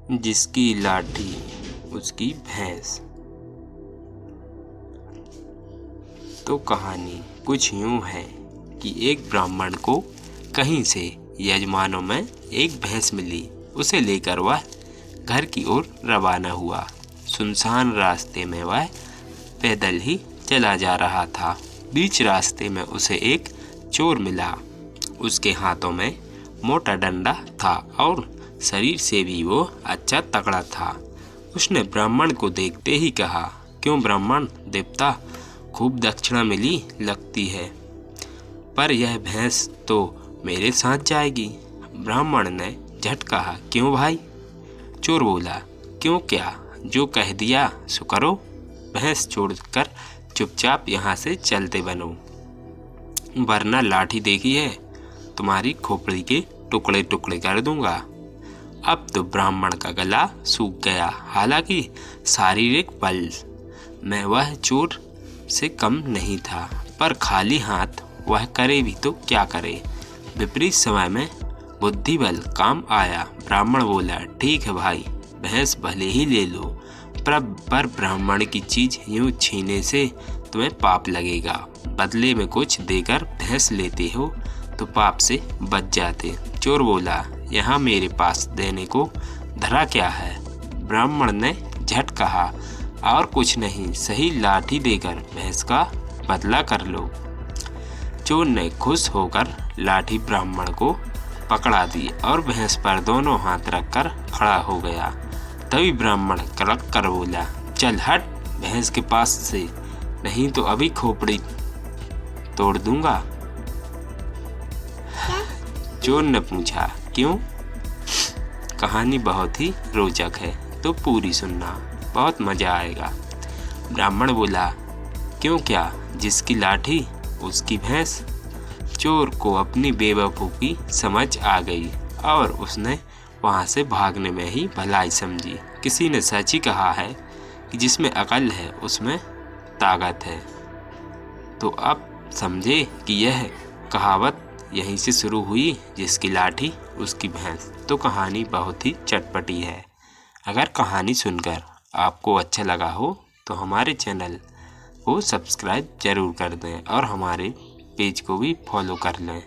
जिसकी लाठी उसकी भैंस। तो कहानी कुछ यूं है कि एक ब्राह्मण को कहीं से यजमानों में एक भैंस मिली। उसे लेकर वह घर की ओर रवाना हुआ। सुनसान रास्ते में वह पैदल ही चला जा रहा था। बीच रास्ते में उसे एक चोर मिला। उसके हाथों में मोटा डंडा था और शरीर से भी वो अच्छा तगड़ा था। उसने ब्राह्मण को देखते ही कहा, क्यों ब्राह्मण देवता, खूब दक्षिणा मिली लगती है, पर यह भैंस तो मेरे साथ जाएगी। ब्राह्मण ने झट कहा, क्यों भाई? चोर बोला, क्यों क्या, जो कह दिया सो करो। भैंस छोड़कर चुपचाप यहाँ से चलते बनो, वरना लाठी देखी है तुम्हारी खोपड़ी के टुकड़े टुकड़े कर दूंगा। अब तो ब्राह्मण का गला सूख गया। हालांकि शारीरिक बल में वह चोर से कम नहीं था, पर खाली हाथ वह करे भी तो क्या करे। विपरीत समय में बुद्धि बल काम आया। ब्राह्मण बोला, ठीक है भाई, भैंस भले ही ले लो, पर ब्राह्मण की चीज यूं छीने से तुम्हें पाप लगेगा। बदले में कुछ देकर भैंस लेते हो तो पाप से बच जाते। चोर बोला, यहाँ मेरे पास देने को धरा क्या है? ब्राह्मण ने झट कहा, और कुछ नहीं, सही लाठी देकर भैंस का बदला कर लो। चोर ने खुश होकर लाठी ब्राह्मण को पकड़ा दी और भैंस पर दोनों हाथ रखकर खड़ा हो गया। तभी ब्राह्मण कड़क कर बोला, चल हट भैंस के पास से, नहीं तो अभी खोपड़ी तोड़ दूंगा। चोर ने पूछा, क्यों? कहानी बहुत ही रोचक है, तो पूरी सुनना, बहुत मजा आएगा। ब्राह्मण बोला, क्यों क्या, जिसकी लाठी उसकी भैंस। चोर को अपनी बेवकूफ़ी समझ आ गई और उसने वहाँ से भागने में ही भलाई समझी। किसी ने सच ही कहा है कि जिसमें अकल है उसमें ताकत है। तो अब समझे कि यह कहावत यहीं से शुरू हुई, जिसकी लाठी उसकी भैंस। तो कहानी बहुत ही चटपटी है। अगर कहानी सुनकर आपको अच्छा लगा हो तो हमारे चैनल को सब्सक्राइब जरूर कर दें और हमारे पेज को भी फॉलो कर लें।